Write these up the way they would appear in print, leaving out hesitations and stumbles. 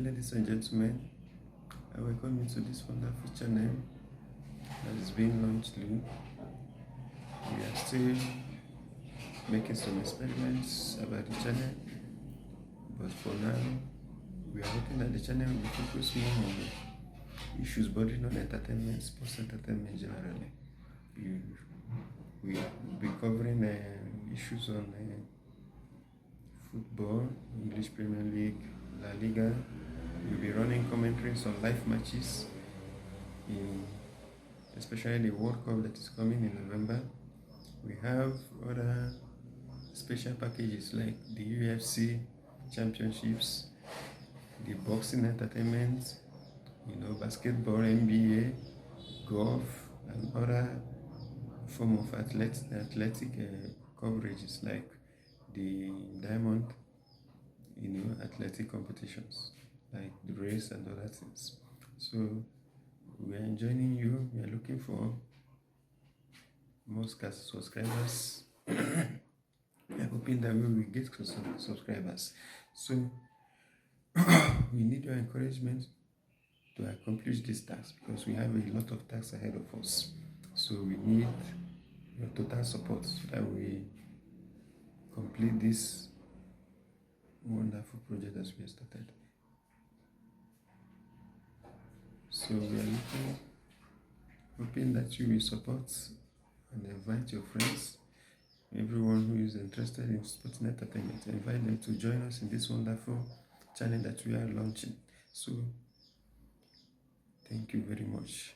ladies and gentlemen. I welcome you to this wonderful channel that is being launched new. We are still making some experiments about the channel, but for now, we are hoping that the channel will focus more on issues bordering on entertainment, sports entertainment generally. We will be covering issues on football, English Premier League, La Liga. We'll be running commentaries on live matches, especially the World Cup that is coming in November. We have other special packages like the UFC championships, the boxing entertainment, basketball, NBA, golf, and other form of athletic coverages like the diamond, athletic competitions like the race and other things. So we are joining you. We are looking for more subscribers. We are hoping that we will get subscribers. So we need your encouragement to accomplish this task because we have a lot of tasks ahead of us. So we need your total support so that we complete this wonderful project that we have started. So we are hoping that you will support and invite your friends, everyone who is interested in sporting entertainment. Invite them to join us in this wonderful channel that we are launching. So thank you very much.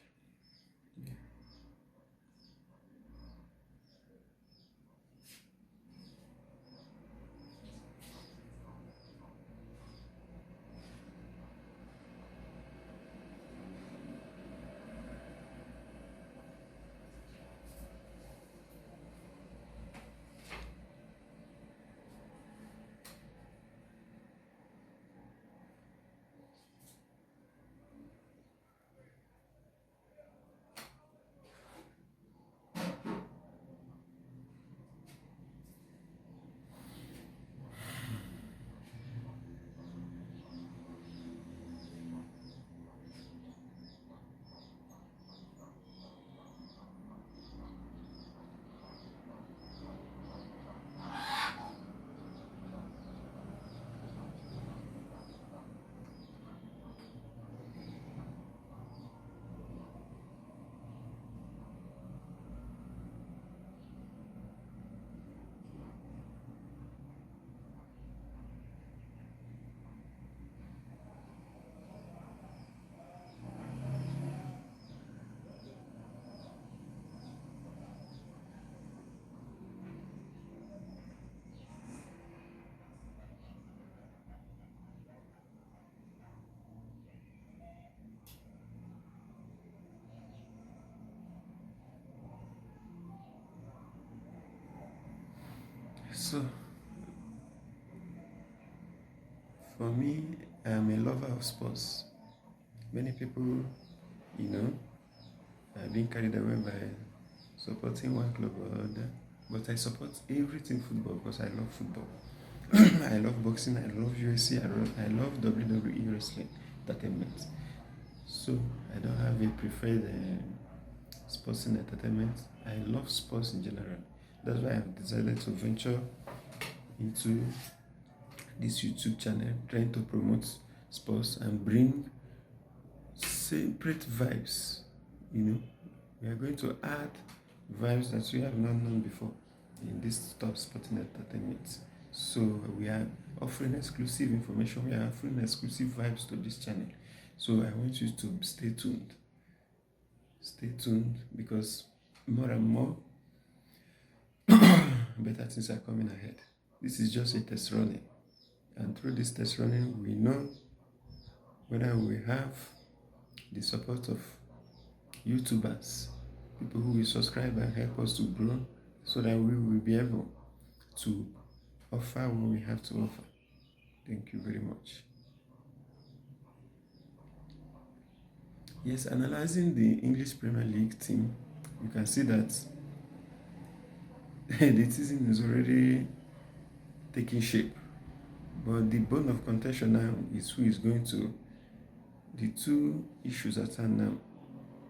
So, for me, I am a lover of sports. Many people, are being carried away by supporting one club or other, but I support everything football because I love football. I love boxing, I love UFC, I love WWE wrestling entertainment. So, I don't have a preferred sports and entertainment. I love sports in general. That's why I've decided to venture into this YouTube channel, trying to promote sports and bring separate vibes. We are going to add vibes that we have not known before in this top sporting entertainment. So we are offering exclusive information. We are offering exclusive vibes to this channel. So I want you to stay tuned. Stay tuned because more and more better things are coming ahead. This is just a test running. And through this test running, we know whether we have the support of YouTubers, people who will subscribe and help us to grow so that we will be able to offer what we have to offer. Thank you very much. Yes, analyzing the English Premier League team, you can see that the season is already taking shape. But the bone of contention now is who is going to, the two issues at hand now,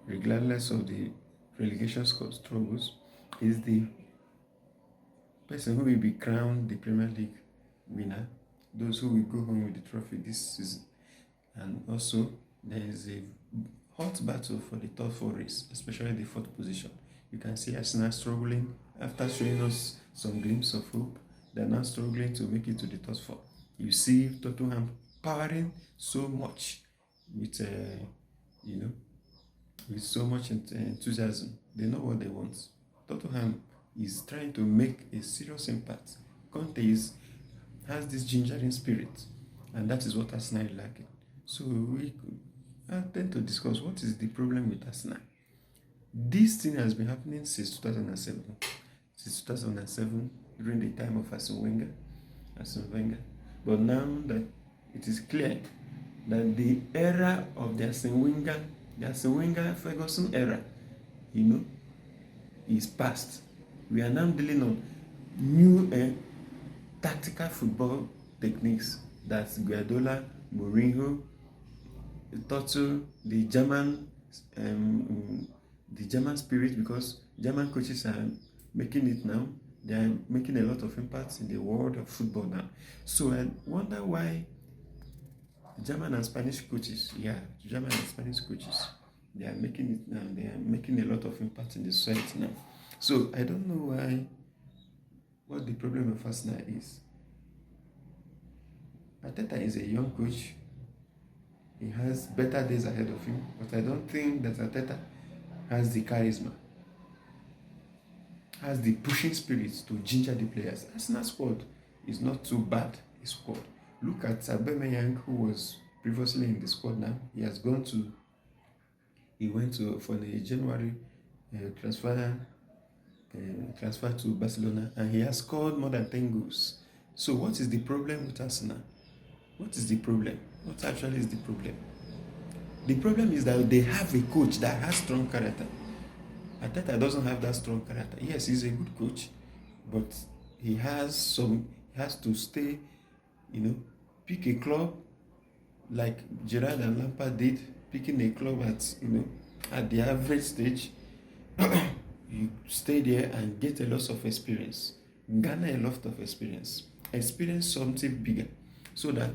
regardless of the relegation struggles, is the person who will be crowned the Premier League winner, those who will go home with the trophy this season. And also, there is a hot battle for the top four race, especially the fourth position. You can see Arsenal struggling after showing us some glimpse of hope. They're now struggling to make it to the top four. You see Tottenham powering so much with, with so much enthusiasm. They know what they want. Tottenham is trying to make a serious impact. Conte has this gingering spirit, and that is what Arsenal is lacking. So I tend to discuss what is the problem with Arsenal. This thing has been happening since 2007. Since 2007, during the time of Arsene Wenger. But now that it is clear that the era of the Arsene Wenger Ferguson era, is past. We are now dealing on new tactical football techniques. That's Guardiola, Mourinho, Tuchel, the German spirit, because German coaches are making it now. They are making a lot of impacts in the world of football now. So I wonder why German and Spanish coaches, they are making it now. They are making a lot of impact in the society now. So I don't know what the problem of Arsenal is. Arteta is a young coach. He has better days ahead of him, but I don't think that Arteta has the charisma, has the pushing spirit to ginger the players. Arsenal squad is not too bad a squad. Look at Aubameyang, who was previously in the squad now. He went for the January transfer to Barcelona, and he has scored more than 10 goals. So what is the problem with Arsenal? What is the problem? What actually is the problem? The problem is that they have a coach that has strong character. Arteta doesn't have that strong character. Yes, he's a good coach, but he has to stay, pick a club like Gerrard and Lampard did, picking a club at the average stage. You stay there and get a lot of experience, garner a lot of experience something bigger, so that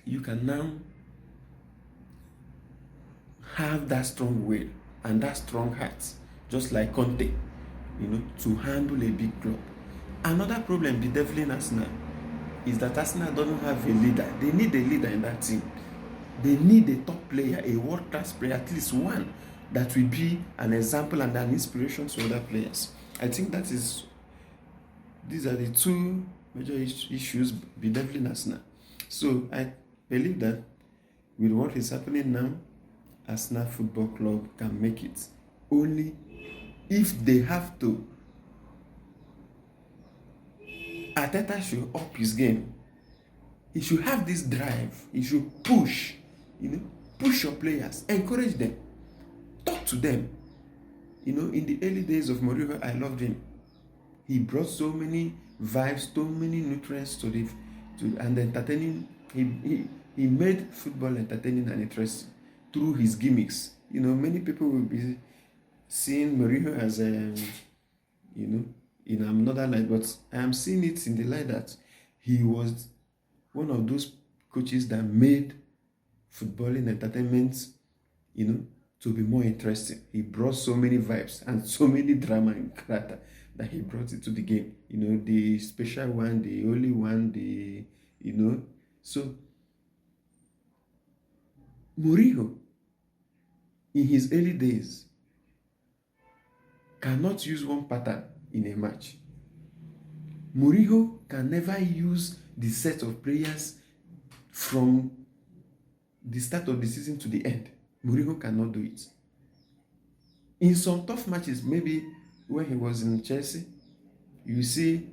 you can now have that strong will and that strong heart, just like Conte, to handle a big club. Another problem bedeviling Arsenal is that Arsenal doesn't have a leader. They need a leader in that team. They need a top player, a world-class player, at least one that will be an example and an inspiration to other players. I think these are the two major issues bedeviling Arsenal. So I believe that with what is happening now, Arsenal Football Club can make it only if they have to. Arteta should up his game. He should have this drive. He should push your players, encourage them, talk to them. In the early days of Mourinho, I loved him. He brought so many vibes, so many nutrients to and entertaining. He made football entertaining and interesting through his gimmicks. Many people will be seeing Mourinho as in another light, but I am seeing it in the light that he was one of those coaches that made footballing entertainment, to be more interesting. He brought so many vibes and so many drama and character that he brought into the game. The special one, the only one, So Mourinho, in his early days, cannot use one pattern in a match. Mourinho can never use the set of players from the start of the season to the end. Mourinho cannot do it. In some tough matches, maybe when he was in Chelsea, you see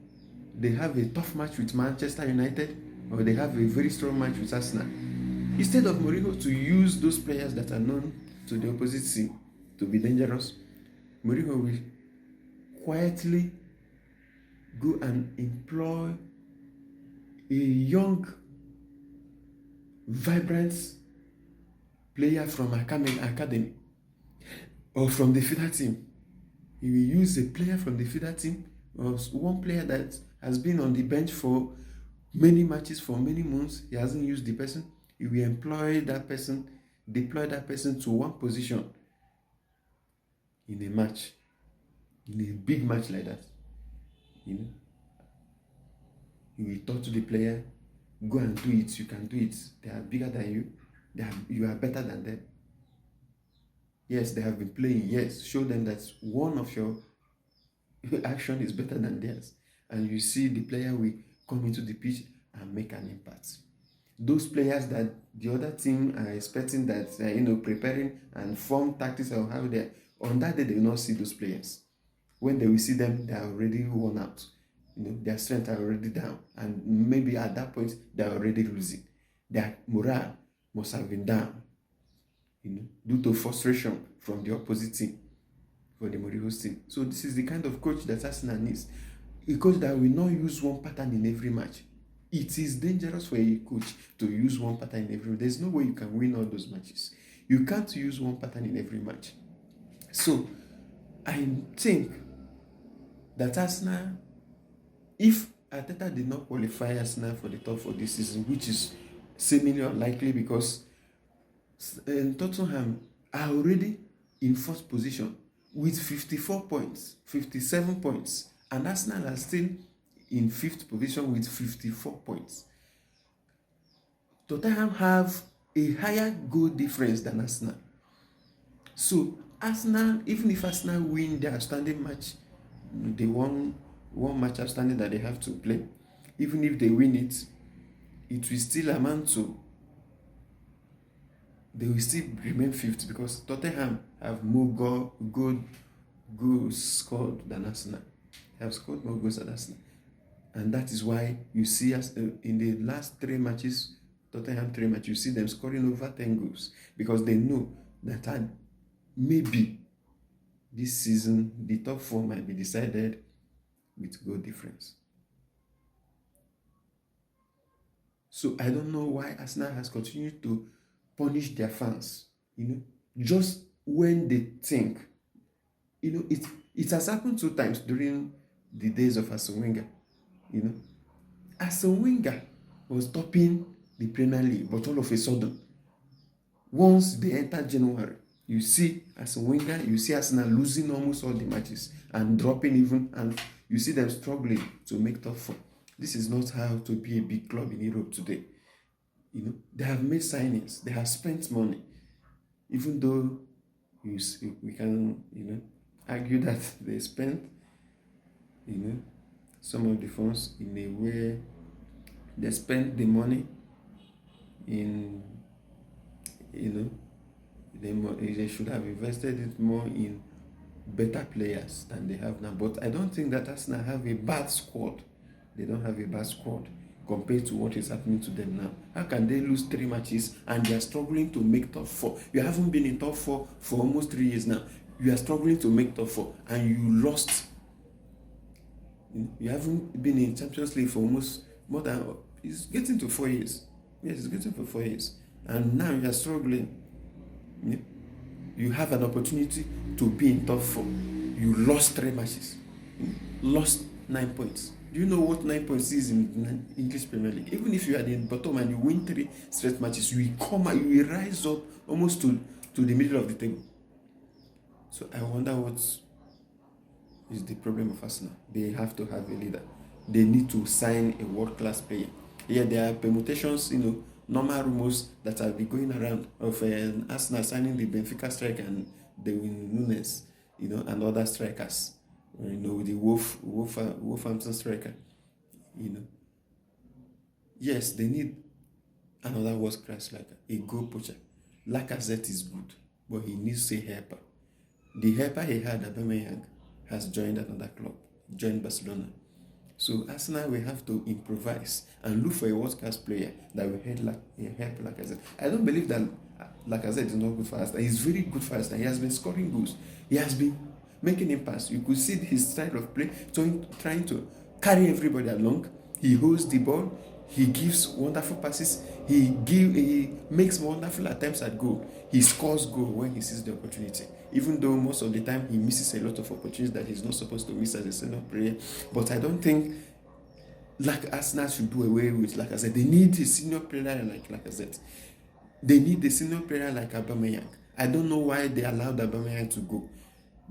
they have a tough match with Manchester United, or they have a very strong match with Arsenal. Instead of Mourinho to use those players that are known to the opposite team to be dangerous, Mourinho will quietly go and employ a young, vibrant player from academy or from the feeder team. He will use a player from the feeder team or one player that has been on the bench for many matches, for many months. He hasn't used the person. He will employ that person, deploy that person to one position in a match, in a big match like that. You know, he will talk to the player, go and do it. You can do it. They are bigger than you. You are better than them. Yes, they have been playing. Yes, show them that one of your action is better than theirs. And you see the player will come into the pitch and make an impact. Those players that the other team are expecting that preparing and form tactics or how they on that day they will not see those players. When they will see them, they are already worn out. Their strength are already down, and maybe at that point they are already losing. Their morale must have been down, due to frustration from the opposite team, for the Mourinho's team. So this is the kind of coach that Arsenal needs. A coach that will not use one pattern in every match. It is dangerous for a coach to use one pattern in every match. There's no way you can win all those matches. You can't use one pattern in every match. So I think that Arsenal, if Arteta did not qualify Arsenal for the top for this season, which is seemingly unlikely because Tottenham are already in first position with 54 points, 57 points, and Arsenal are still in fifth position with 54 points. Tottenham have a higher goal difference than Arsenal. So Arsenal, even if Arsenal win their outstanding match, the one match outstanding that they have to play, even if they win it, it will still amount to, they will still remain fifth because Tottenham have more goals scored than Arsenal. They have scored more goals than Arsenal. And that is why you see us in the last 3 matches, Tottenham 3 matches, you see them scoring over 10 goals because they know that maybe this season the top 4 might be decided with goal difference. So I don't know why Arsenal has continued to punish their fans, just when they think, it has happened 2 times during the days of Arsene Wenger. Arsene Wenger was topping the Premier League, but all of a sudden, once they enter January, you see Arsene Wenger, you see Arsenal losing almost all the matches and dropping even, and you see them struggling to make top 4. This is not how to be a big club in Europe today. They have made signings, they have spent money, even though we can, argue that they spent, some of the funds in a way, they spent the money in, they should have invested it more in better players than they have now. But I don't think that Arsenal have a bad squad. They don't have a bad squad compared to what is happening to them now. How can they lose 3 matches and they are struggling to make top 4? You haven't been in top 4 for almost 3 years now. You are struggling to make top 4 and you lost. You haven't been in Champions League for almost more than, it's getting to 4 years. Yes, it's getting for 4 years. And now you are struggling. You have an opportunity to be in top 4. You lost 3 matches. Lost 9 points. Do you know what 9 points is in English Premier League? Even if you are in the bottom and you win 3 straight matches, you will rise up almost to the middle of the table. So I wonder what is the problem of Arsenal. They have to have a leader. They need to sign a world-class player. Yeah, there are permutations, normal rumors that have been going around of Arsenal signing the Benfica striker and the Nunes, and other strikers. The Wolverhampton striker. Yes, they need another world-class striker, a goal poacher. Lacazette is good, but he needs a helper. The helper he had, Aubameyang, has joined another club, joined Barcelona. So Arsenal will have to improvise and look for a world-class player that will help Lacazette. I don't believe that Lacazette is not good for Arsenal. He's very good for Arsenal. He has been scoring goals. He has been making impacts. You could see his style of play, trying to carry everybody along. He holds the ball. He gives wonderful passes. He makes wonderful attempts at goal. He scores goal when he sees the opportunity. Even though most of the time he misses a lot of opportunities that he's not supposed to miss as a senior player. But I don't think Arsenal should do away with Lacazette. They need a senior player like Lacazette. They need a senior player like Aubameyang. I don't know why they allowed Aubameyang to go,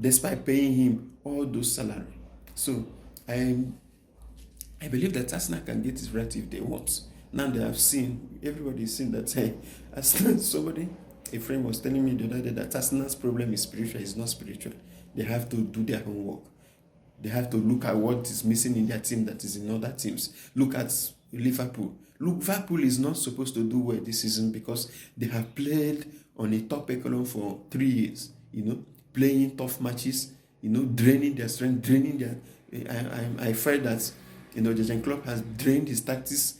despite paying him all those salary. So I believe that Arsenal can get it right if they want. Now they have seen, everybody's seen that Arsenal, a friend was telling me the other day that Arsenal's problem is spiritual, it's not spiritual. They have to do their homework. They have to look at what is missing in their team that is in other teams. Look at Liverpool. Liverpool is not supposed to do well this season because they have played on a top echelon for 3 years, playing tough matches, draining their strength, draining their... I felt that, Jurgen Klopp has drained his tactics,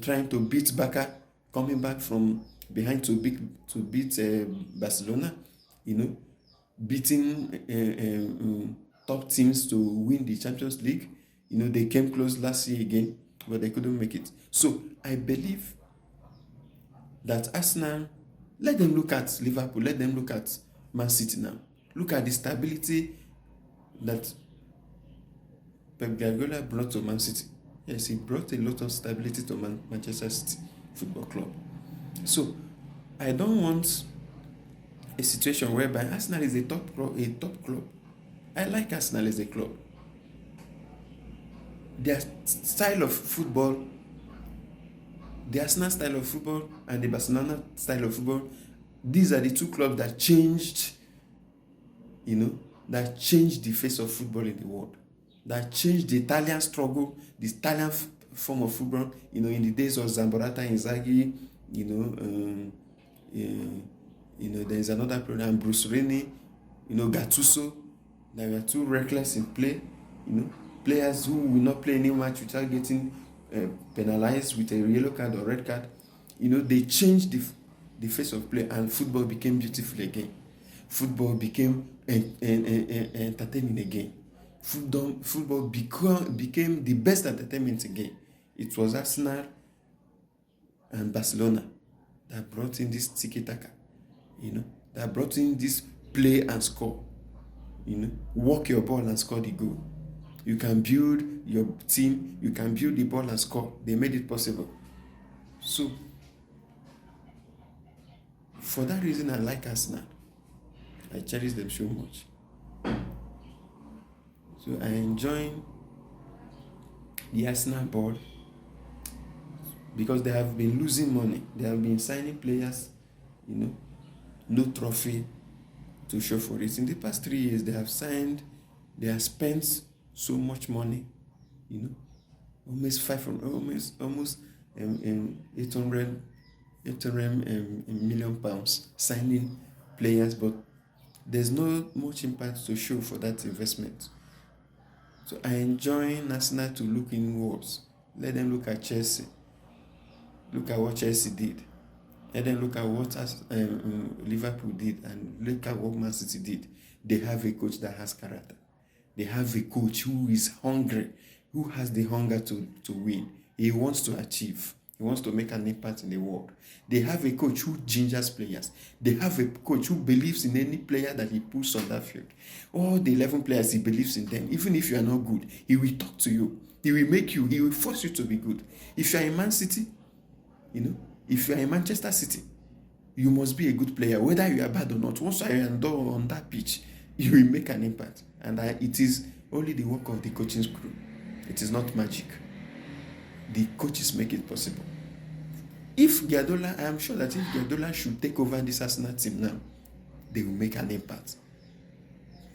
trying to beat Barca, coming back from behind to beat Barcelona, beating top teams to win the Champions League. They came close last year again, but they couldn't make it. So I believe that Arsenal, let them look at Liverpool, let them look at Man City now. Look at the stability that Pep Guardiola brought to Man City. Yes, he brought a lot of stability to Manchester City Football Club. So I don't want a situation whereby Arsenal is a top club. I like Arsenal as a club. Their style of football, the Arsenal style of football and the Barcelona style of football, these are the two clubs that changed, that changed the face of football in the world, that changed the Italian struggle, the Italian form of football, in the days of Zamborata, Inzaghi, there's another program, Bruce Rene, Gattuso, that were too reckless in play, players who will not play any match without getting penalized with a yellow card or red card. They changed the face of play, and football became beautiful again. Football became entertaining again. Football became the best entertainment again. It was Arsenal and Barcelona that brought in this tiki-taka, that brought in this play and score. Walk your ball and score the goal. You can build your team, you can build the ball and score. They made it possible. So, for that reason, I like Arsenal. I cherish them so much. So, I enjoy the Arsenal board because they have been losing money. They have been signing players, no trophy to show for it. In the past 3 years, they have spent so much money, almost 800 million pounds signing players, but there's not much impact to show for that investment. So I enjoy Arsenal to look inwards. Let them look at Chelsea. Look at what Chelsea did. Let them look at what Liverpool did, and look at what Man City did. They have a coach that has character. They have a coach who is hungry, who has the hunger to win. He wants to achieve. He wants to make an impact in the world. They have a coach who gingers players. They have a coach who believes in any player that he puts on that field. All the 11 players, he believes in them. Even if you are not good, he will talk to you. He will force you to be good. If you are in Man City, if you are in Manchester City, you must be a good player, whether you are bad or not. Once you are on that pitch, you will make an impact. And it is only the work of the coaching crew. It is not magic. The coaches make it possible. If Guardiola, I am sure that if Guardiola should take over this Arsenal team now, they will make an impact.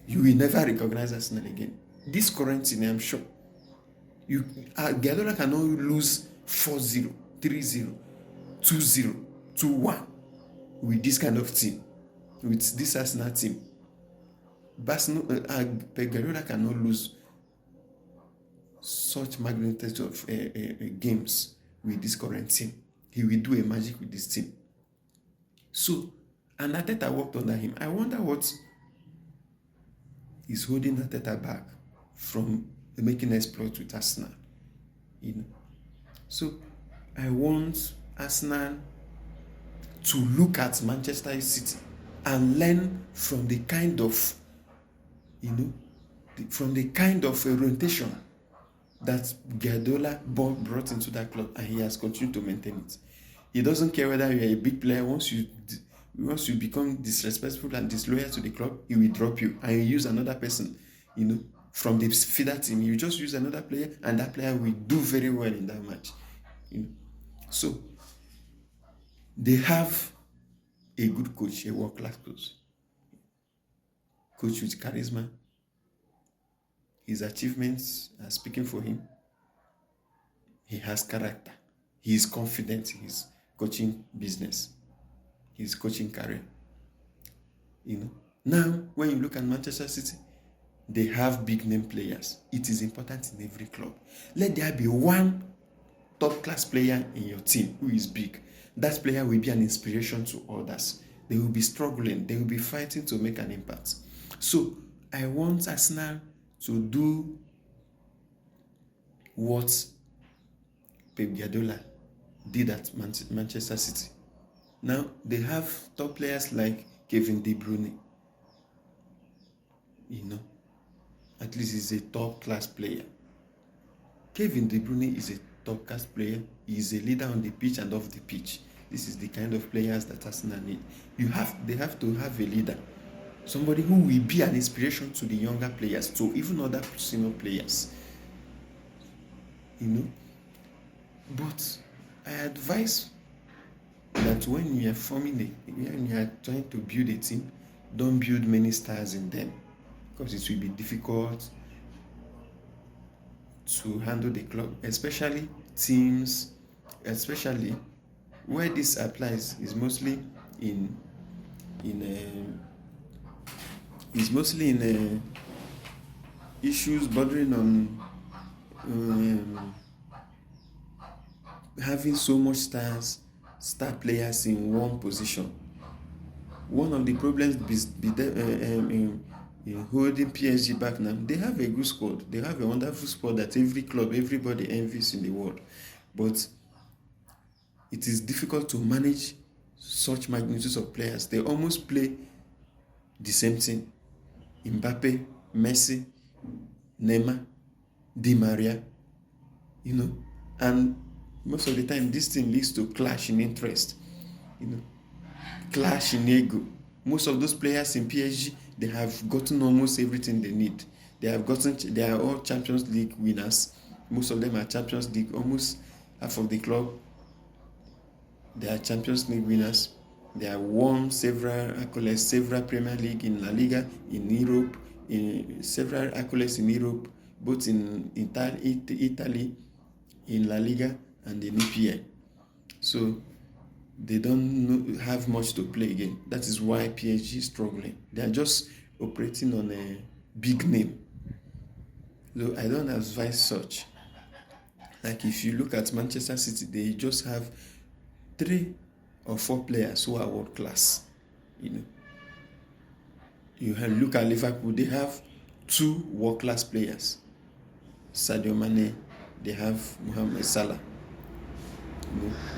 You will never recognize Arsenal again. This current team, I am sure. Guardiola cannot lose 4-0, 3-0, 2-0, 2-1 with this kind of team, with this Arsenal team. Pep Guardiola cannot lose such magnitude of games with this current team. He will do a magic with this team. So, and Arteta worked under him. I wonder what is holding Arteta back from making exploits with Arsenal. So, I want Arsenal to look at Manchester City and learn from the kind of, from the kind of orientation that Guardiola brought into that club, and he has continued to maintain it. He doesn't care whether you're a big player. Once you become disrespectful and disloyal to the club, he will drop you and he use another person, from the feeder team. You just use another player, and that player will do very well in that match. So they have a good coach, a world-class coach with charisma. His achievements are speaking for him. He has character. He is confident in his coaching business, his coaching career. Now, when you look at Manchester City, they have big name players. It is important in every club. Let there be one top-class player in your team who is big. That player will be an inspiration to others. They will be struggling. They will be fighting to make an impact. So, I want Arsenal to do what Pep Guardiola did at Manchester City. Now, they have top players like Kevin De Bruyne. At least he's a top-class player. Kevin De Bruyne is a top-class player. He is a leader on the pitch and off the pitch. This is the kind of players that Arsenal need. They have to have a leader. Somebody who will be an inspiration to the younger players, to even other senior players. But I advise that when you are when you are trying to build a team, don't build many stars in them, because it will be difficult to handle the club, especially teams, especially where this applies is mostly in issues bordering on having so much star players in one position. One of the problems in holding PSG back now, they have a good squad. They have a wonderful squad that every club, everybody envies in the world. But it is difficult to manage such magnitudes of players. They almost play the same thing. Mbappe, Messi, Neymar, Di Maria, and most of the time this thing leads to clash in interest, clash in ego. Most of those players in PSG, they have gotten almost everything they need. They are all Champions League winners. Most of them are Champions League. Almost half of the club, they are Champions League winners. They have won several accolades, several Premier League in La Liga, in Europe, in several accolades in Europe, both in Italy, in La Liga, and in EPL. So they don't have much to play again. That is why PSG is struggling. They are just operating on a big name. So I don't advise such. Like if you look at Manchester City, they just have 3 or 4 players who are world class. You look at Liverpool, they have 2 world class players. Sadio Mane, they have Mohamed Salah.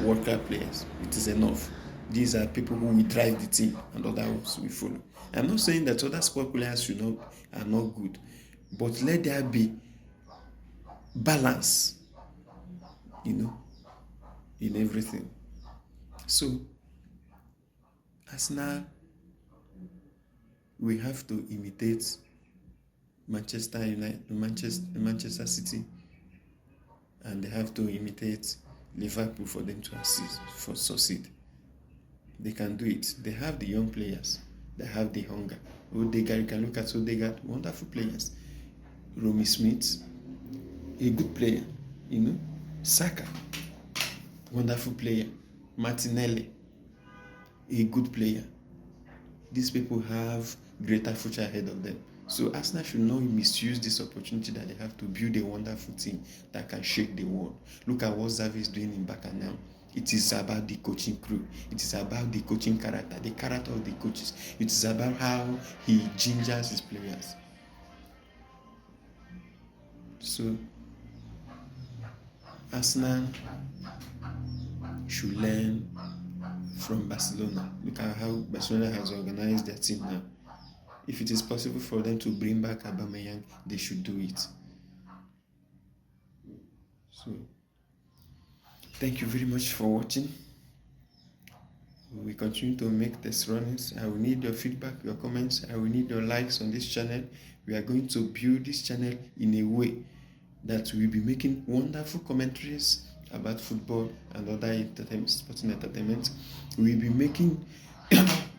World class players. It is enough. These are people who will drive the team, and others will follow. I'm not saying that other squad players are not good, but let there be balance, in everything. So, Arsenal, we have to imitate Manchester United, Manchester City, and they have to imitate Liverpool for them to succeed. They can do it. They have the young players. They have the hunger. Odegaard, you can look at Odegaard, wonderful players. Romy Smith, a good player. Saka, wonderful player. Martinelli, a good player. These people have greater future ahead of them. So Arsenal should not misuse this opportunity that they have to build a wonderful team that can shake the world. Look at what Xavi is doing in Barca now. It is about the coaching crew. It is about the coaching character, the character of the coaches. It is about how he gingers his players. So Arsenal should learn from Barcelona. Look at how Barcelona has organized their team now. If it is possible for them to bring back Aubameyang, they should do it. So, thank you very much for watching. We continue to make test runnings. I will need your feedback, your comments. I will need your likes on this channel. We are going to build this channel in a way that we'll be making wonderful commentaries about football and other entertainment, sporting entertainment. We'll be making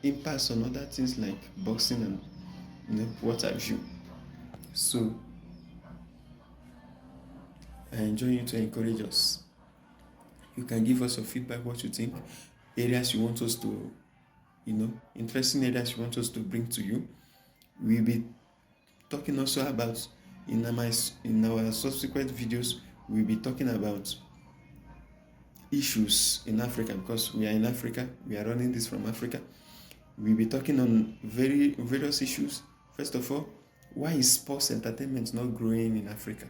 impacts on other things like boxing and what have you. So I enjoy you to encourage us. You can give us your feedback, what you think, areas you want us to, interesting areas you want us to bring to you. We'll be talking also about, in our subsequent videos, we'll be talking about issues in Africa, because we are in Africa, we are running this from Africa. We'll be talking on various issues. First of all, why is sports entertainment not growing in Africa,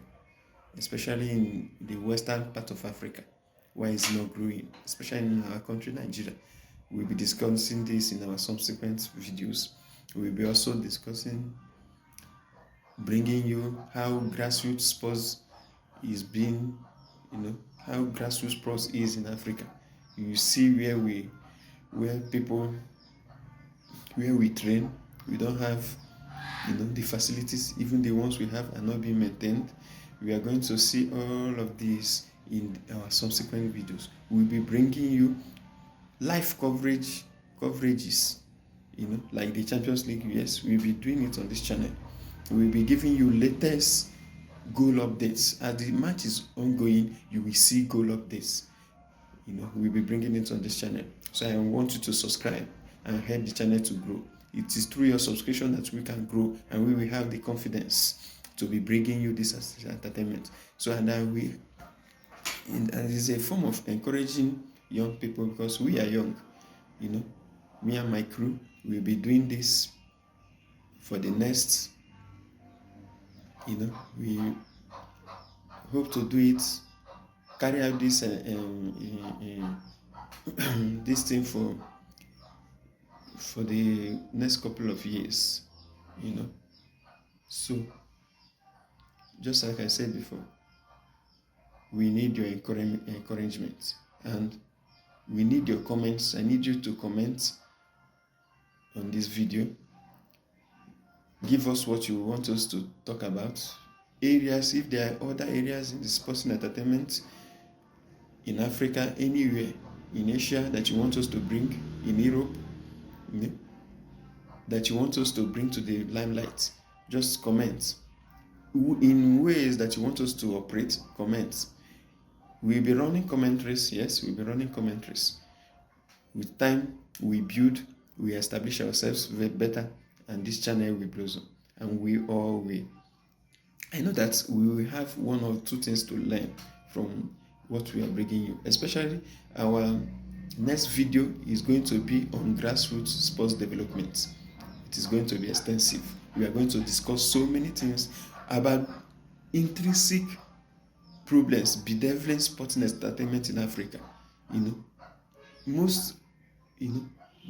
especially in the western part of Africa? Why is it not growing, especially in our country, Nigeria? We'll be discussing this in our subsequent videos. We'll be also discussing, bringing you how grassroots sports is being, how grassroots sports is in Africa. You see where we train, we don't have, the facilities, even the ones we have are not being maintained. We are going to see all of these in our subsequent videos. We'll be bringing you live coverages, like the Champions League. Yes, we'll be doing it on this channel. We'll be giving you latest goal updates. As the match is ongoing, you will see goal updates. We'll be bringing it on this channel. So I want you to subscribe and help the channel to grow. It is through your subscription that we can grow, and we will have the confidence to be bringing you this as entertainment. So and it is a form of encouraging young people, because we are young. Me and my crew will be doing this for the next, we hope to do it, carry out this this thing for the next couple of years, So, just like I said before, we need your encouragement, and we need your comments. I need you to comment on this video. Give us what you want us to talk about. Areas, if there are other areas in the sports and entertainment in Africa, anywhere in Asia that you want us to bring, in Europe, that you want us to bring to the limelight, just comment. In ways that you want us to operate, comment. We'll be running commentaries. Yes, we'll be running commentaries. With time, we build, we establish ourselves better, and this channel will blossom, and we all will. I know that we will have one or two things to learn from what we are bringing you. Especially our next video is going to be on grassroots sports development. It is going to be extensive. We are going to discuss so many things about intrinsic problems bedeviling sporting entertainment in Africa.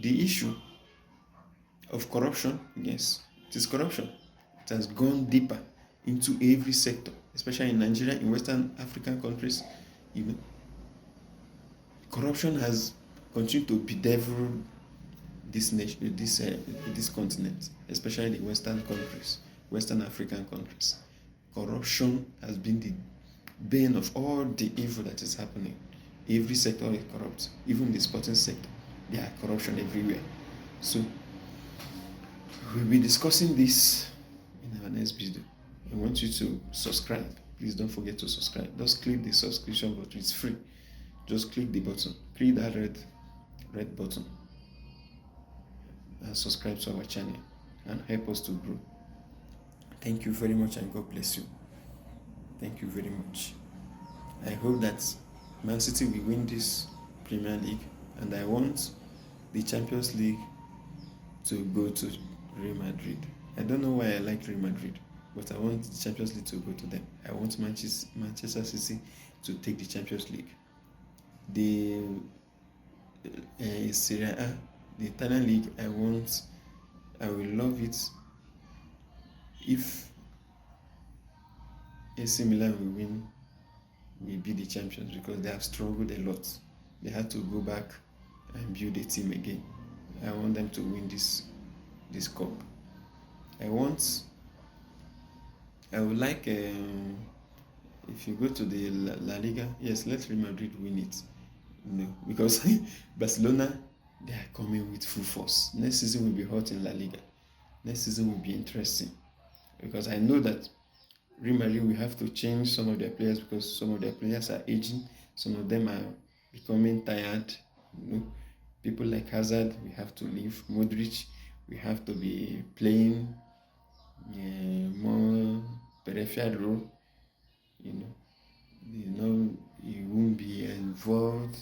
The issue of corruption, yes, it is corruption. It has gone deeper into every sector, especially in Nigeria, in Western African countries. Corruption has continued to bedevil this nation, this continent, especially the Western countries, Western African countries. Corruption has been the bane of all the evil that is happening. Every sector is corrupt, even the sporting sector. There are corruption everywhere. So we'll be discussing this in our next video. I want you to subscribe. Please don't forget to subscribe. Just click the subscription button. It's free. Just click the button. Click that red button and subscribe to our channel and help us to grow. Thank you very much, and God bless you. Thank you very much. I hope that Man City will win this Premier League, and I want the Champions League to go to Real Madrid. I don't know why I like Real Madrid, but I want the Champions League to go to them. I want Manchester City to take the Champions League. The Serie A, the Italian league. I will love it if AC Milan will be the champions, because they have struggled a lot. They had to go back and build a team again. I want them to win this cup. I would like, if you go to the La Liga, yes, let Real Madrid win it. No, because Barcelona, they are coming with full force. Next season will be hot in La Liga. Next season will be interesting, because I know that Real Madrid will have to change some of their players, because some of their players are aging. Some of them are becoming tired. People like Hazard, we have to leave. Modric, we have to be playing more peripheral role. He won't be involved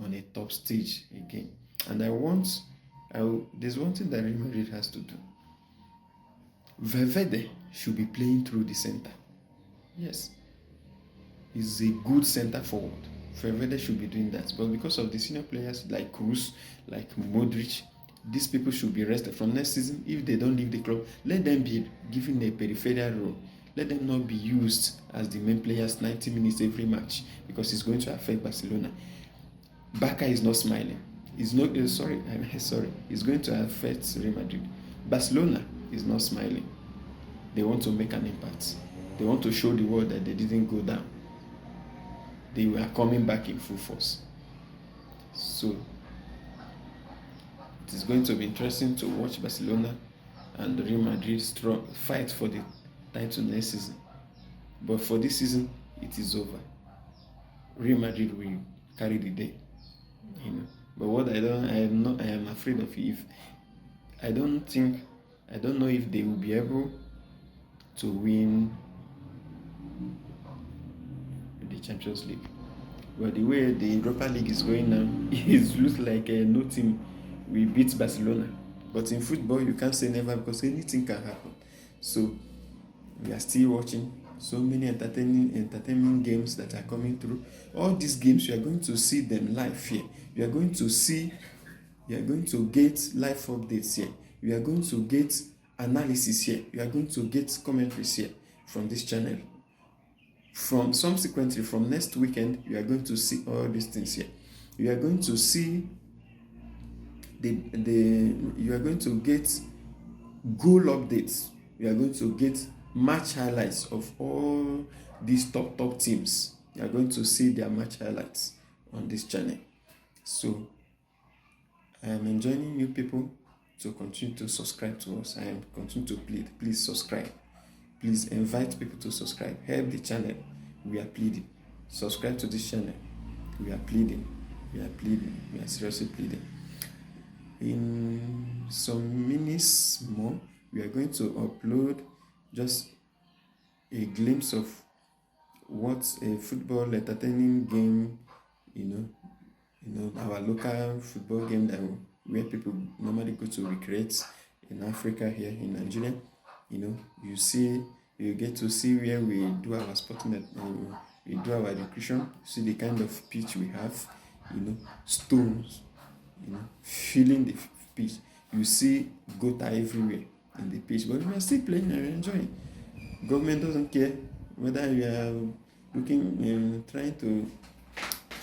on a top stage again. And there's one thing that Real Madrid has to do. Valverde should be playing through the center. Yes, he's a good center forward. Valverde should be doing that. But because of the senior players like Cruz, like Modric, these people should be rested from next season. If they don't leave the club, let them be given a peripheral role. Let them not be used as the main players 90 minutes every match, because it's going to affect Barcelona. Barca is not smiling. It's going to affect Real Madrid. Barcelona is not smiling. They want to make an impact. They want to show the world that they didn't go down. They were coming back in full force. So it is going to be interesting to watch Barcelona and Real Madrid fight for the title next season. But for this season, it is over. Real Madrid will carry the day. But what I am afraid of, I don't know if they will be able to win the Champions League. But the way the Europa League is going now, it looks like no team will beat Barcelona. But in football, you can't say never, because anything can happen. So we are still watching so many entertainment games that are coming through. All these games, you are going to see them live here. You are going to get live updates here. You are going to get analysis here. You are going to get commentaries here from this channel. Subsequently, from next weekend, you are going to see all these things here. You are going to see you are going to get goal updates. You are going to get match highlights of all these top teams. You are going to see their match highlights on this channel. So I am enjoining you people to continue to subscribe to us. I am continue to plead. Please subscribe. Please invite people to subscribe. Help the channel. We are pleading. Subscribe to this channel. We are pleading. We are pleading. We are seriously pleading. In some minutes more, we are going to upload just a glimpse of what a football entertaining game, our local football game where people normally go to recreate in Africa, here in Nigeria. You get to see where we do our sporting, we do our recreation. See the kind of pitch we have, stones, filling the pitch. You see gota everywhere in the pitch, but we are still playing and enjoying. Government doesn't care whether you are looking, trying to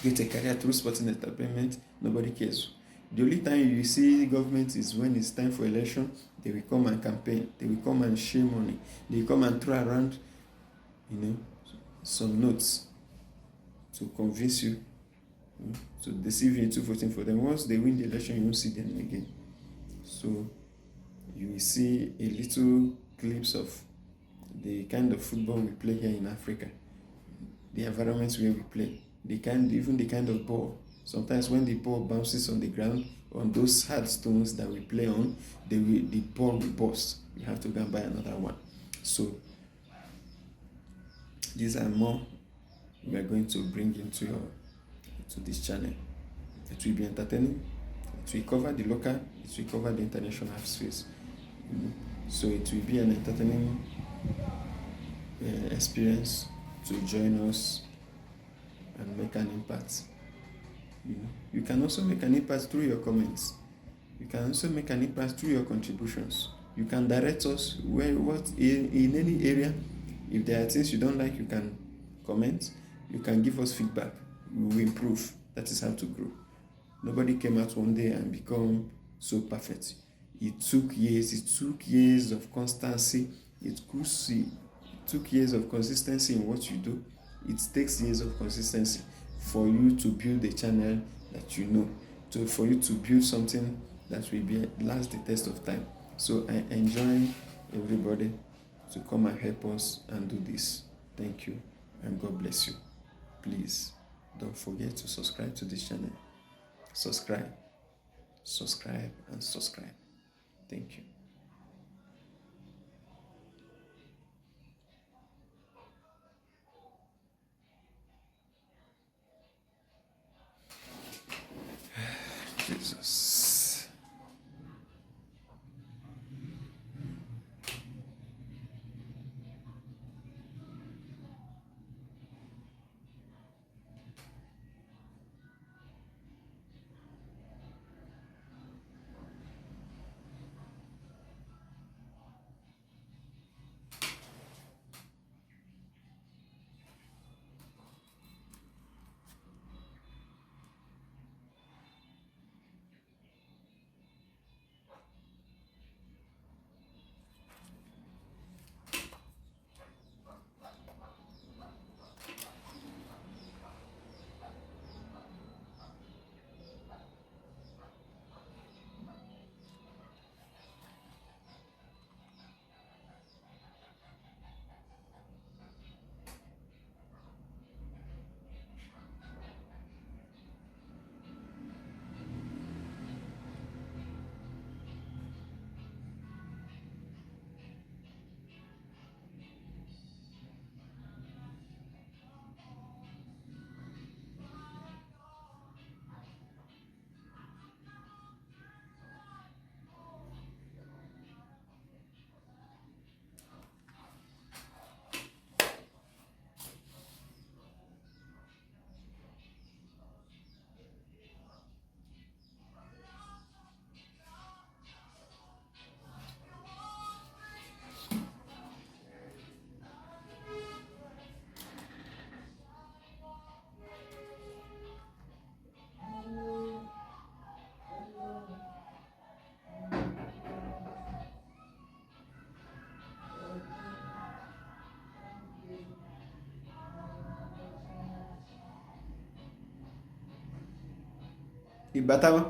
get a career through sporting entertainment. Nobody cares. The only time you see government is when it's time for election. They will come and campaign. They will come and share money. They will come and throw around, some notes to convince you, to deceive you into voting for them. Once they win the election, you won't see them again. So you will see a little glimpse of the kind of football we play here in Africa, the environments where we play, even the kind of ball. Sometimes when the ball bounces on the ground, on those hard stones that we play on, the ball will burst. We have to go and buy another one. So these are more we are going to bring into this channel. It will be entertaining. It will cover the local. It will cover the international space. So it will be an entertaining experience to join us and make an impact. You can also make an impact through your comments. You can also make an impact through your contributions. You can direct us in any area. If there are things you don't like, you can comment. You can give us feedback. We will improve. That is how to grow. Nobody came out one day and become so perfect. It took years. It took years of constancy. It took years of consistency in what you do. It takes years of consistency for you to build a channel that for you to build something that will last the test of time. So I enjoy everybody to come and help us and do this. Thank you and God bless you. Please don't forget to subscribe to this channel. Subscribe, subscribe, and subscribe. Thank you. Jesus. Ìbátáwá.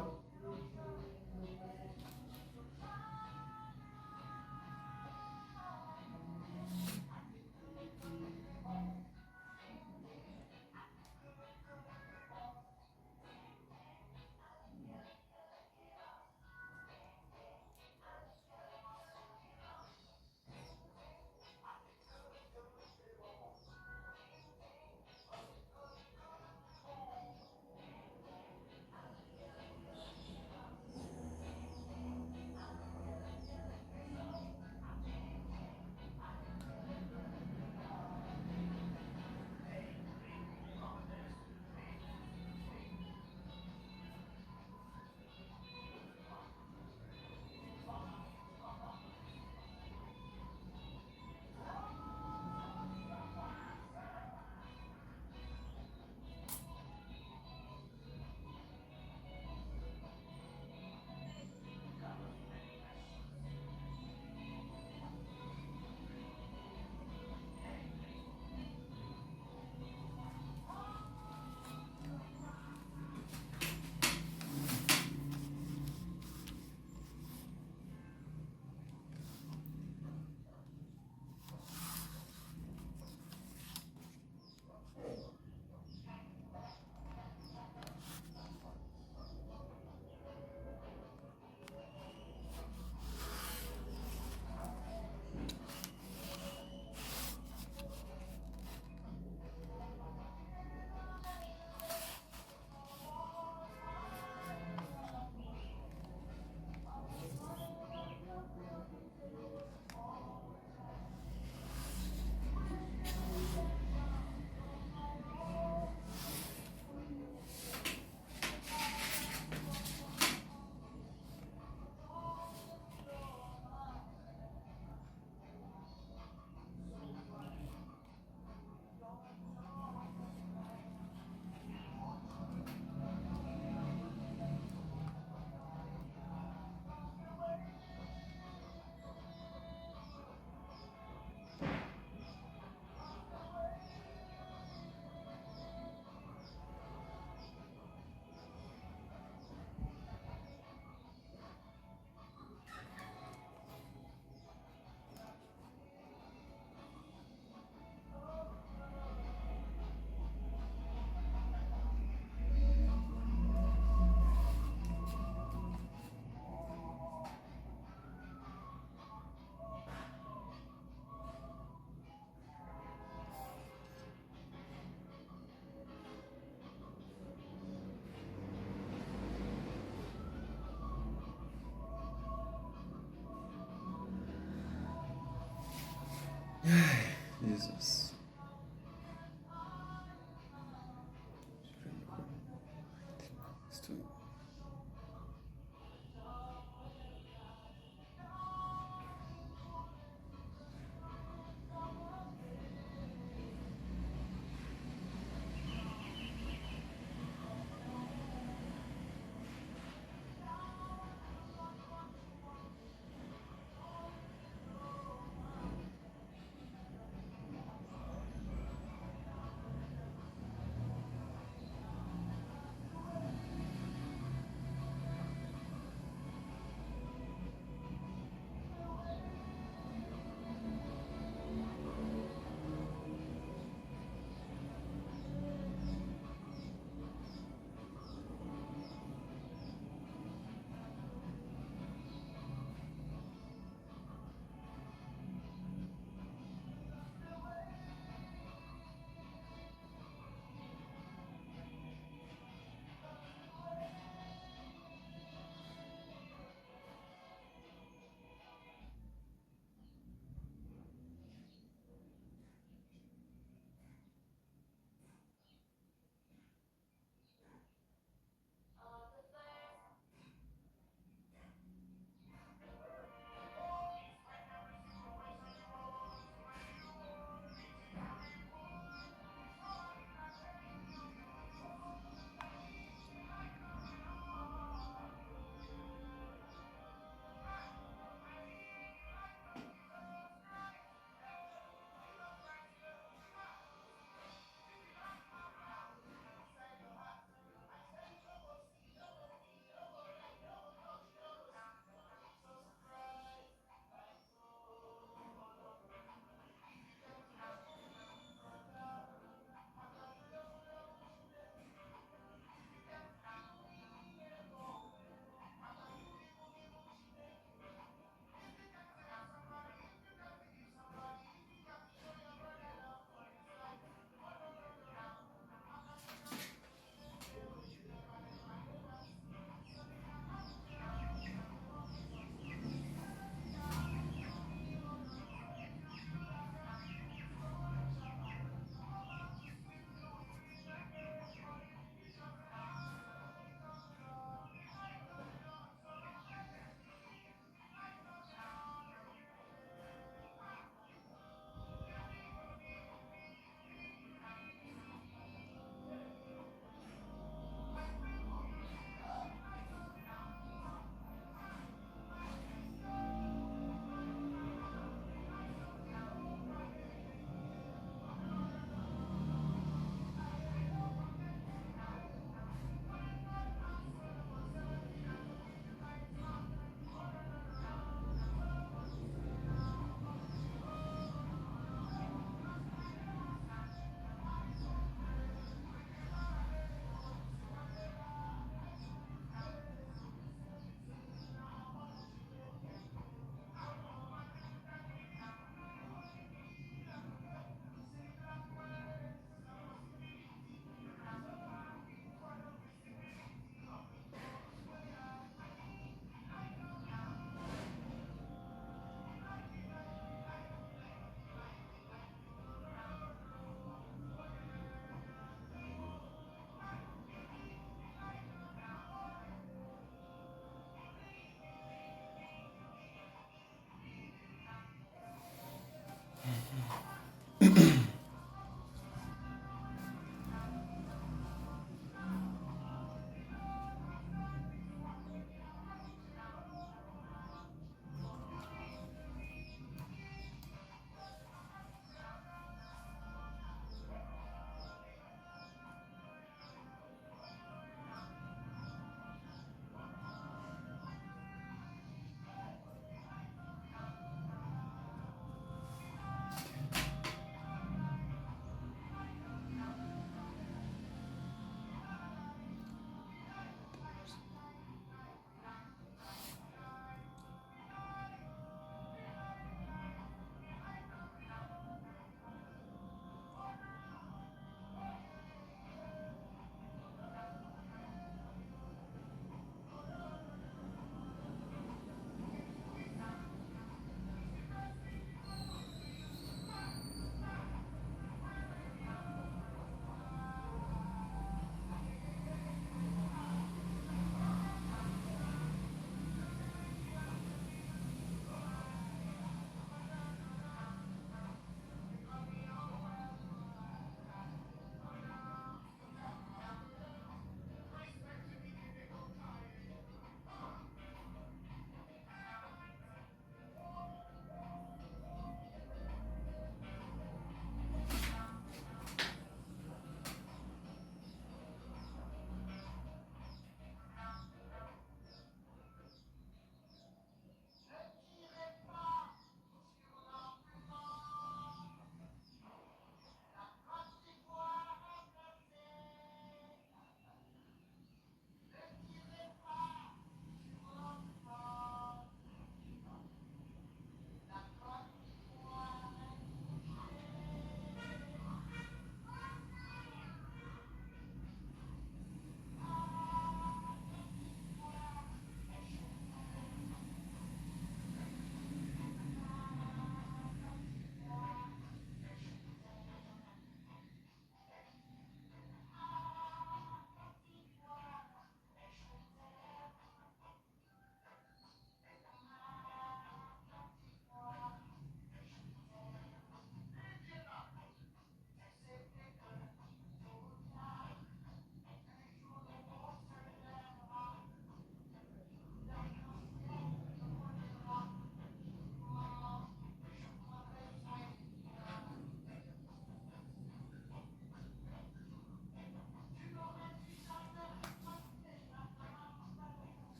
Jesus. Still.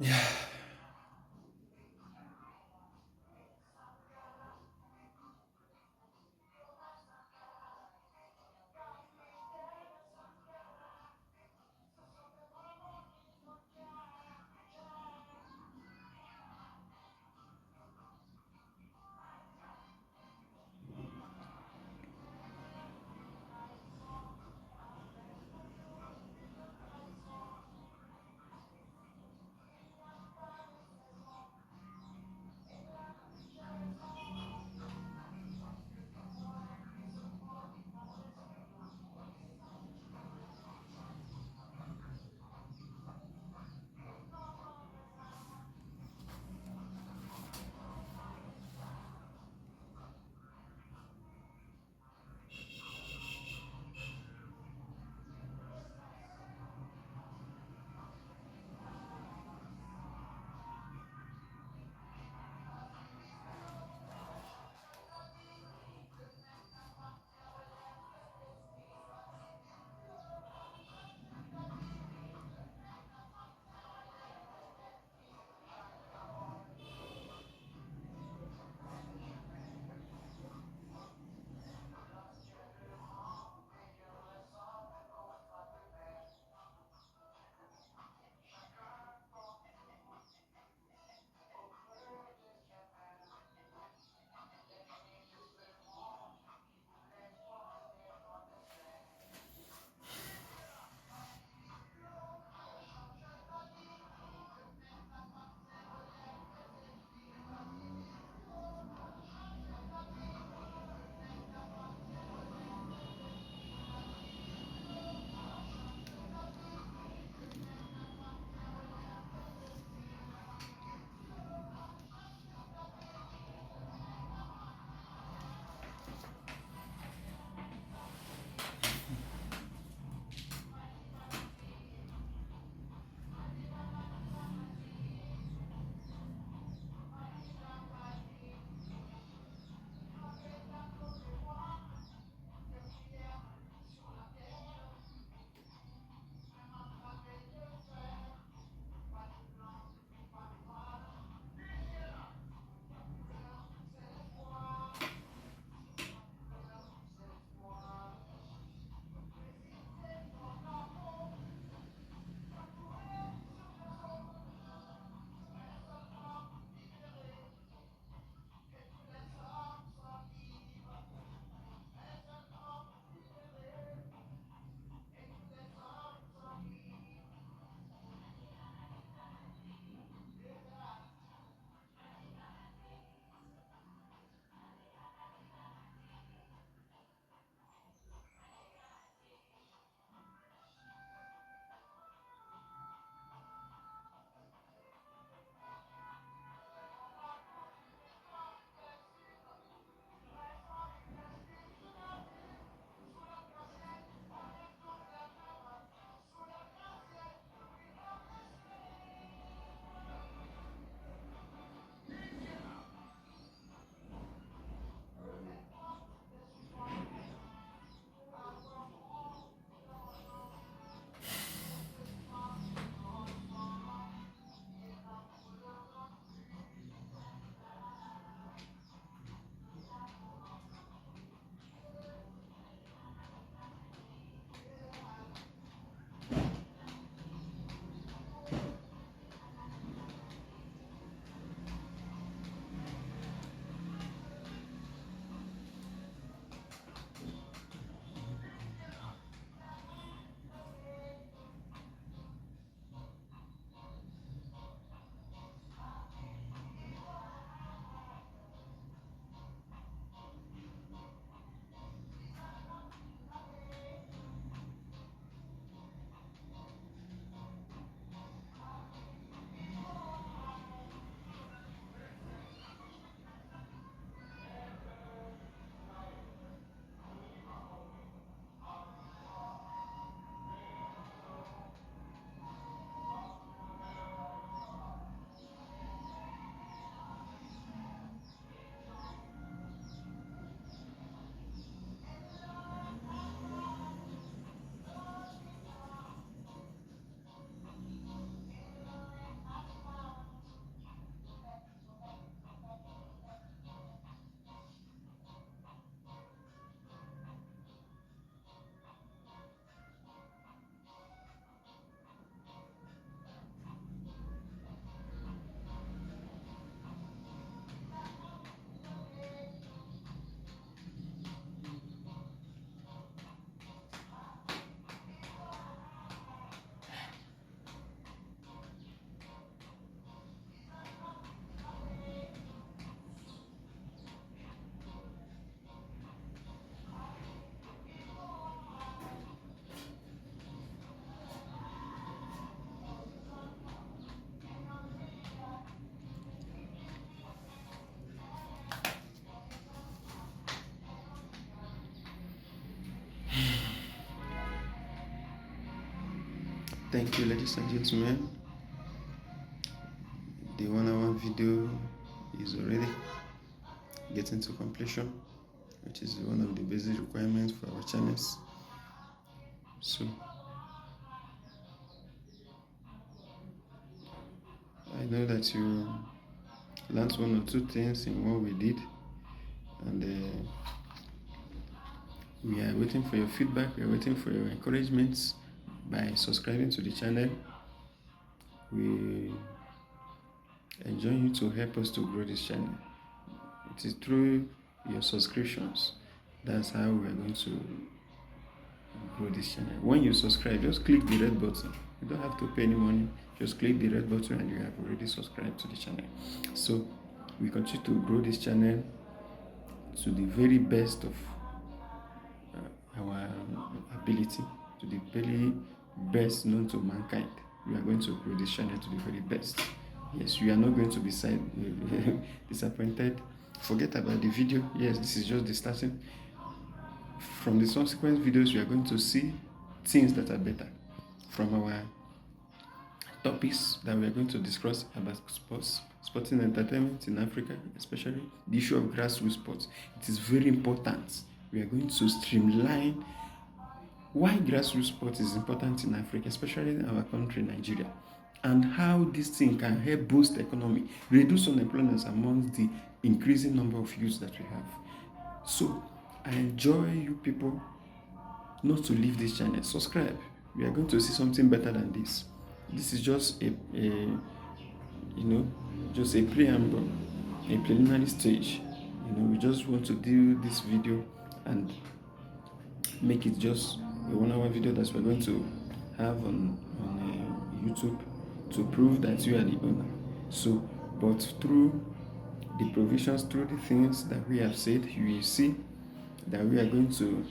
Yeah. Thank you, ladies and gentlemen. The 1 hour video is already getting to completion, which is one of the basic requirements for our channels. So I know that you learned one or two things in what we did, and we are waiting for your feedback. We are waiting for your encouragements by subscribing to the channel. We enjoin you to help us to grow this channel. It is through your subscriptions. That's how we are going to grow this channel. When you subscribe, just click the red button. You don't have to pay any money. Just click the red button and you have already subscribed to the channel. So we continue to grow this channel to the very best of our ability, to the very best known to mankind. We are going to grow this channel to the very best. Yes, you are not going to be disappointed. Forget about the video. Yes, this is just the starting. From the subsequent videos, you are going to see things that are better. From our topics that we are going to discuss about sports, sporting entertainment in Africa, especially the issue of grassroots sports. It is very important. We are going to streamline why grassroots sports is important in Africa, especially in our country, Nigeria, and how this thing can help boost the economy, reduce unemployment amongst the increasing number of youths that we have. So I enjoy you people not to leave this channel. Subscribe. We are going to see something better than this. This is just a just a preamble, a preliminary stage. We just want to do this video and make it just a 1 hour video that we're going to have on YouTube to prove that you are the owner. So, but through the provisions, through the things that we have said, you will see that we are going to,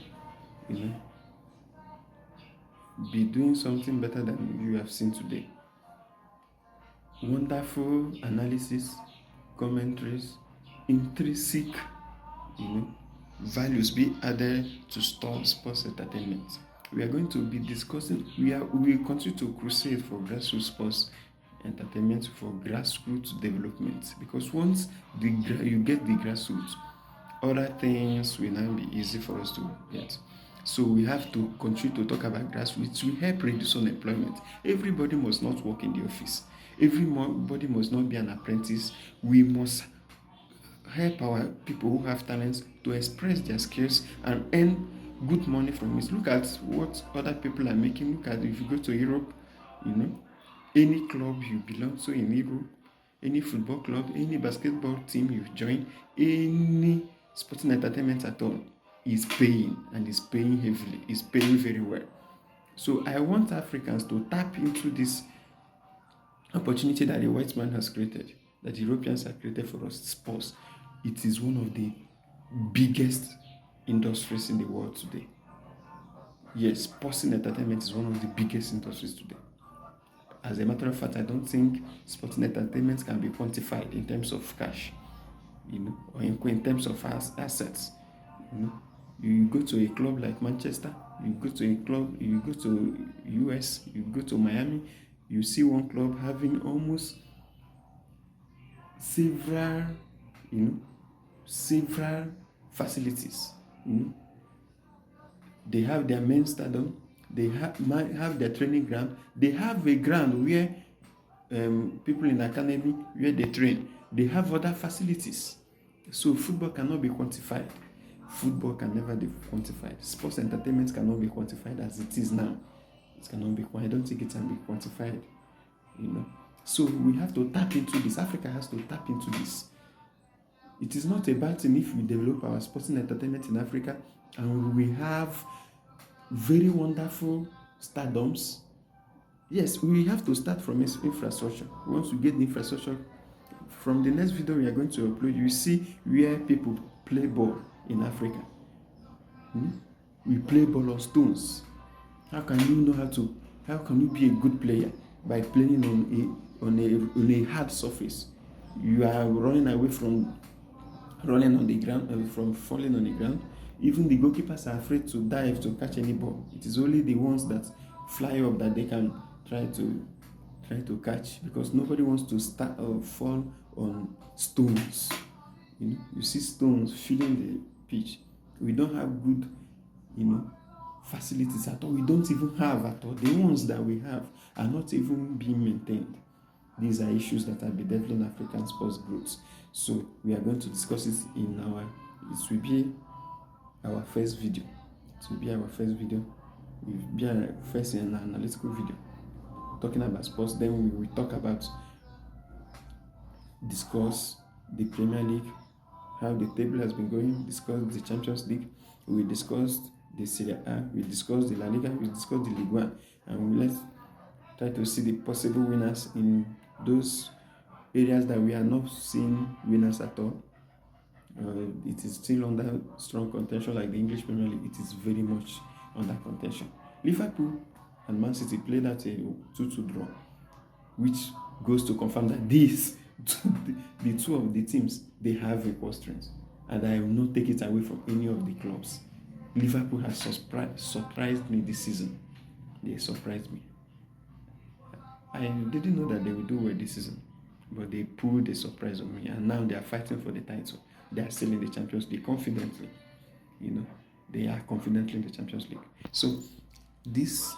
be doing something better than you have seen today. Wonderful analysis, commentaries, intrinsic, values be added to sports entertainment. We are going to be discussing. We will continue to crusade for grassroots sports entertainment, for grassroots development. Because once you get the grassroots, other things will now be easy for us to get. So we have to continue to talk about grassroots. We help reduce unemployment. Everybody must not work in the office. Everybody must not be an apprentice. We must help our people who have talents to express their skills and earn good money from it. Look at what other people are making. Look at if you go to Europe, any club you belong to in Europe, any football club, any basketball team you join, any sporting entertainment at all, is paying, and is paying heavily, is paying very well. So I want Africans to tap into this opportunity that the white man has created, that the Europeans have created for us. Sports, it is one of the biggest industries in the world today. Yes, sports and entertainment is one of the biggest industries today. As a matter of fact, I don't think sports and entertainment can be quantified in terms of cash, or in terms of assets. You go to a club like Manchester, you go to US, you go to Miami, you see one club having almost several facilities. They have their main stadium, they have their training ground, they have a ground where people in the academy where they train. They have other facilities. So football cannot be quantified. Football can never be quantified. Sports entertainment cannot be quantified as it is now. It cannot be. I don't think it can be quantified. So we have to tap into this. Africa has to tap into this. It is not a bad thing if we develop our sports and entertainment in Africa, and we have very wonderful stadiums. Yes, we have to start from infrastructure. Once we get the infrastructure, from the next video we are going to upload, you see where people play ball in Africa. We play ball on stones. How can you be a good player? By playing on a hard surface. You are running away from rolling on the ground, from falling on the ground. Even the goalkeepers are afraid to dive to catch any ball. It is only the ones that fly up that they can try to catch, because nobody wants to start or fall on stones. You see stones filling the pitch. We don't have good, facilities at all. We don't even have at all. The ones that we have are not even being maintained. These are issues that are bedeviling African sports growth. So we are going to discuss it it will be our first video. It will be our first video. It will be our first analytical video talking about sports. Then we will discuss the Premier League, how the table has been going, discuss the Champions League, we will discuss the Serie A, we will discuss the La Liga, we will discuss the Ligue 1, and let's try to see the possible winners in those areas that we are not seeing winners at all. It is still under strong contention, like the English Premier League. It is very much under contention. Liverpool and Man City played at a 2-2 draw, which goes to confirm that the two of the teams, they have equal strength, and I will not take it away from any of the clubs. Liverpool has surprised me this season. They surprised me. I didn't know that they would do well this season, but they pulled a surprise on me, and now they are fighting for the title. They are still in the Champions League confidently. They are confidently in the Champions League. So this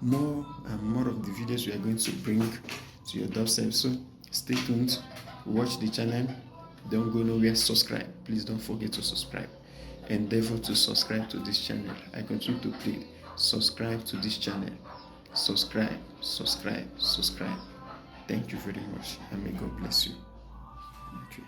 more and more of the videos we are going to bring to your doorstep. So stay tuned, watch the channel, don't go nowhere, subscribe. Please don't forget to subscribe. Endeavor to subscribe to this channel. I continue to plead, subscribe to this channel. Subscribe. Thank you very much, and may God bless you. Okay.